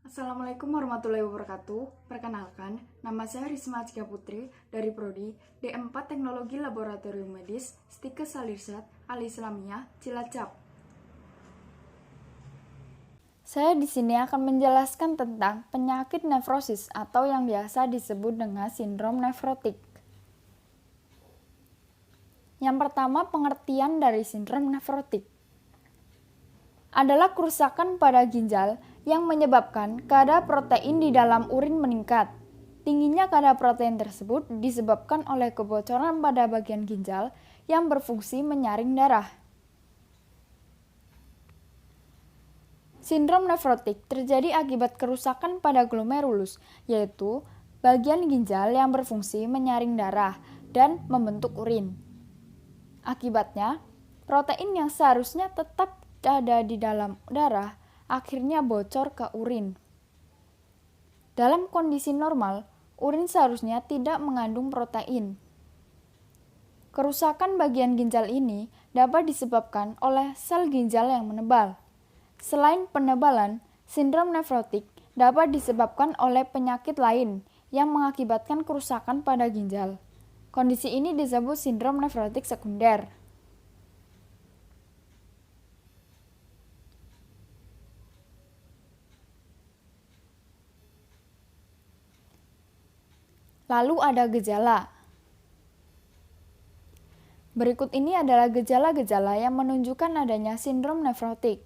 Assalamualaikum warahmatullahi wabarakatuh. Perkenalkan, nama saya Risma Atsika Putri dari Prodi D4 Teknologi Laboratorium Medis Stikes Salirsat Al Islamiyah Cilacap. Saya di sini akan menjelaskan tentang penyakit nefrosis atau yang biasa disebut dengan sindrom nefrotik. Yang pertama, pengertian dari sindrom nefrotik adalah kerusakan pada ginjal yang menyebabkan kadar protein di dalam urin meningkat. Tingginya kadar protein tersebut disebabkan oleh kebocoran pada bagian ginjal yang berfungsi menyaring darah. Sindrom nefrotik terjadi akibat kerusakan pada glomerulus, yaitu bagian ginjal yang berfungsi menyaring darah dan membentuk urin. Akibatnya, protein yang seharusnya tetap ada di dalam darah akhirnya bocor ke urin. Dalam kondisi normal, urin seharusnya tidak mengandung protein. Kerusakan bagian ginjal ini dapat disebabkan oleh sel ginjal yang menebal. Selain penebalan, sindrom nefrotik dapat disebabkan oleh penyakit lain yang mengakibatkan kerusakan pada ginjal. Kondisi ini disebut sindrom nefrotik sekunder. Lalu ada gejala. Berikut ini adalah gejala-gejala yang menunjukkan adanya sindrom nefrotik.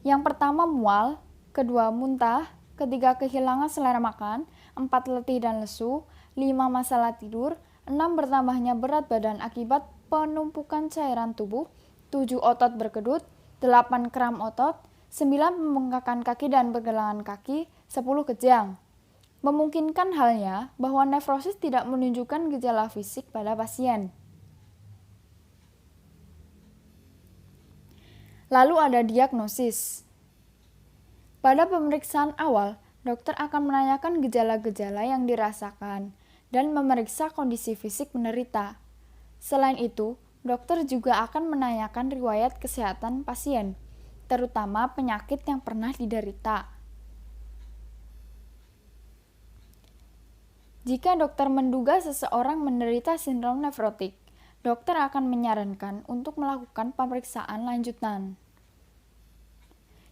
Yang pertama mual, kedua muntah, ketiga kehilangan selera makan, 4 letih dan lesu, 5 masalah tidur, 6 bertambahnya berat badan akibat penumpukan cairan tubuh, 7 otot berkedut, 8 kram otot, 9 pembengkakan kaki dan pergelangan kaki, 10 kejang. Memungkinkan halnya bahwa nefrosis tidak menunjukkan gejala fisik pada pasien. Lalu ada diagnosis. Pada pemeriksaan awal, dokter akan menanyakan gejala-gejala yang dirasakan dan memeriksa kondisi fisik penderita. Selain itu, dokter juga akan menanyakan riwayat kesehatan pasien, terutama penyakit yang pernah diderita. Jika dokter menduga seseorang menderita sindrom nefrotik, dokter akan menyarankan untuk melakukan pemeriksaan lanjutan.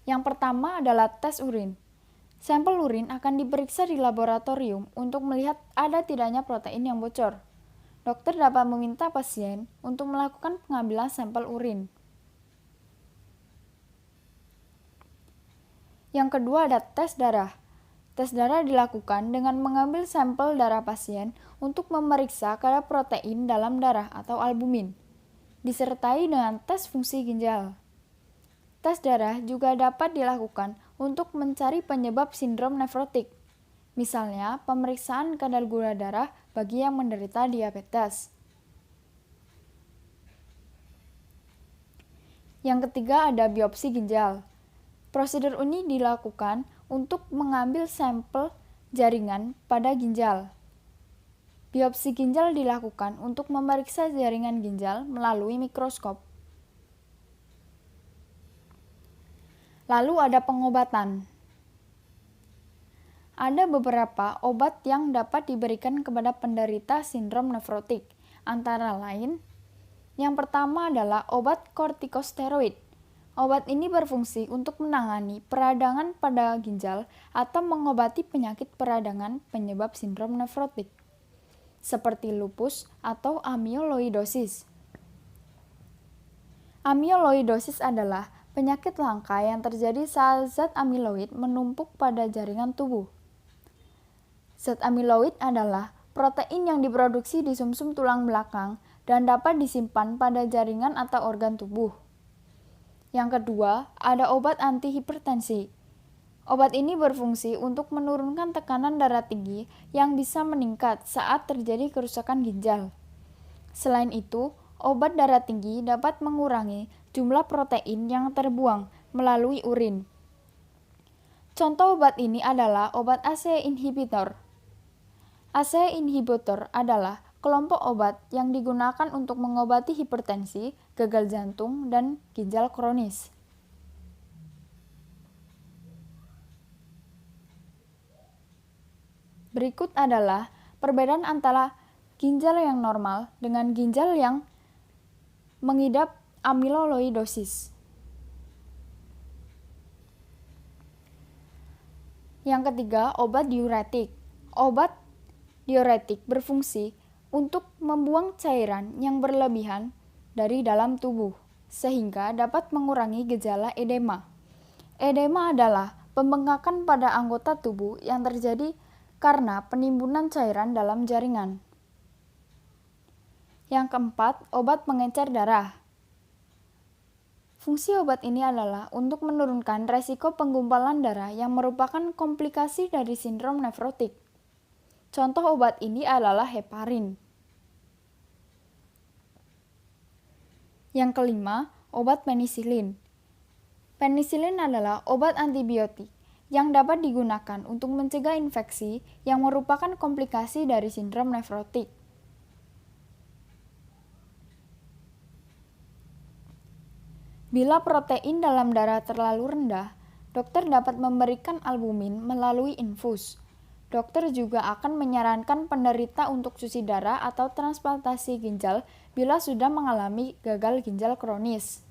Yang pertama adalah tes urin. Sampel urin akan diperiksa di laboratorium untuk melihat ada tidaknya protein yang bocor. Dokter dapat meminta pasien untuk melakukan pengambilan sampel urin. Yang kedua ada tes darah. Tes darah dilakukan dengan mengambil sampel darah pasien untuk memeriksa kadar protein dalam darah atau albumin, disertai dengan tes fungsi ginjal. Tes darah juga dapat dilakukan untuk mencari penyebab sindrom nefrotik, misalnya pemeriksaan kadar gula darah bagi yang menderita diabetes. Yang ketiga ada biopsi ginjal. Prosedur ini dilakukan untuk mengambil sampel jaringan pada ginjal. Biopsi ginjal dilakukan untuk memeriksa jaringan ginjal melalui mikroskop. Lalu ada pengobatan. Ada beberapa obat yang dapat diberikan kepada penderita sindrom nefrotik, antara lain, yang pertama adalah obat kortikosteroid. Obat ini berfungsi untuk menangani peradangan pada ginjal atau mengobati penyakit peradangan penyebab sindrom nefrotik, seperti lupus atau amyloidosis. Amyloidosis adalah penyakit langka yang terjadi saat zat amiloid menumpuk pada jaringan tubuh. Zat amiloid adalah protein yang diproduksi di sumsum tulang belakang dan dapat disimpan pada jaringan atau organ tubuh. Yang kedua, ada obat antihipertensi. Obat ini berfungsi untuk menurunkan tekanan darah tinggi yang bisa meningkat saat terjadi kerusakan ginjal. Selain itu, obat darah tinggi dapat mengurangi jumlah protein yang terbuang melalui urin. Contoh obat ini adalah obat ACE inhibitor. ACE inhibitor adalah kelompok obat yang digunakan untuk mengobati hipertensi, gagal jantung, dan ginjal kronis. Berikut adalah perbedaan antara ginjal yang normal dengan ginjal yang mengidap amiloidosis. Yang ketiga, obat diuretik. Obat diuretik berfungsi untuk membuang cairan yang berlebihan dari dalam tubuh, sehingga dapat mengurangi gejala edema. Edema adalah pembengkakan pada anggota tubuh yang terjadi karena penimbunan cairan dalam jaringan. Yang keempat, obat pengencer darah. Fungsi obat ini adalah untuk menurunkan resiko penggumpalan darah yang merupakan komplikasi dari sindrom nefrotik. Contoh obat ini adalah heparin. Yang kelima, obat penisilin. Penisilin adalah obat antibiotik yang dapat digunakan untuk mencegah infeksi yang merupakan komplikasi dari sindrom nefrotik. Bila protein dalam darah terlalu rendah, dokter dapat memberikan albumin melalui infus. Dokter juga akan menyarankan penderita untuk cuci darah atau transplantasi ginjal bila sudah mengalami gagal ginjal kronis.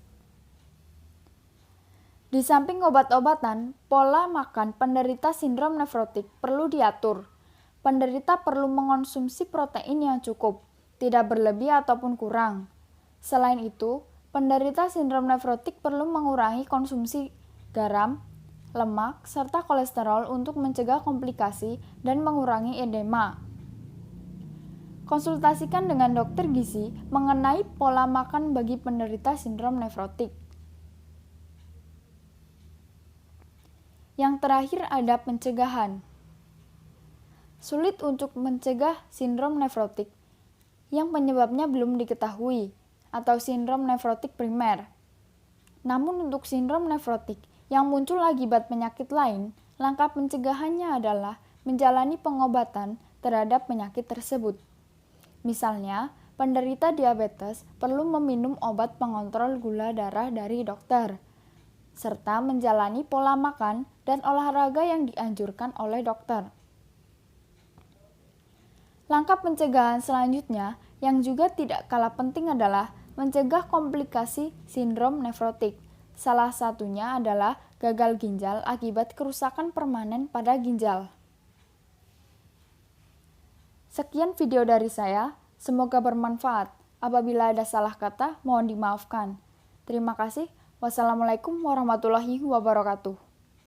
Di samping obat-obatan, pola makan penderita sindrom nefrotik perlu diatur. Penderita perlu mengonsumsi protein yang cukup, tidak berlebih ataupun kurang. Selain itu, penderita sindrom nefrotik perlu mengurangi konsumsi garam, lemak, serta kolesterol untuk mencegah komplikasi dan mengurangi edema. Konsultasikan dengan dokter gizi mengenai pola makan bagi penderita sindrom nefrotik. Yang terakhir ada pencegahan. Sulit untuk mencegah sindrom nefrotik yang penyebabnya belum diketahui atau sindrom nefrotik primer. Namun untuk sindrom nefrotik yang muncul akibat penyakit lain, langkah pencegahannya adalah menjalani pengobatan terhadap penyakit tersebut. Misalnya, penderita diabetes perlu meminum obat pengontrol gula darah dari dokter, serta menjalani pola makan dan olahraga yang dianjurkan oleh dokter. Langkah pencegahan selanjutnya yang juga tidak kalah penting adalah mencegah komplikasi sindrom nefrotik. Salah satunya adalah gagal ginjal akibat kerusakan permanen pada ginjal. Sekian video dari saya, semoga bermanfaat. Apabila ada salah kata, mohon dimaafkan. Terima kasih. Wassalamualaikum warahmatullahi wabarakatuh.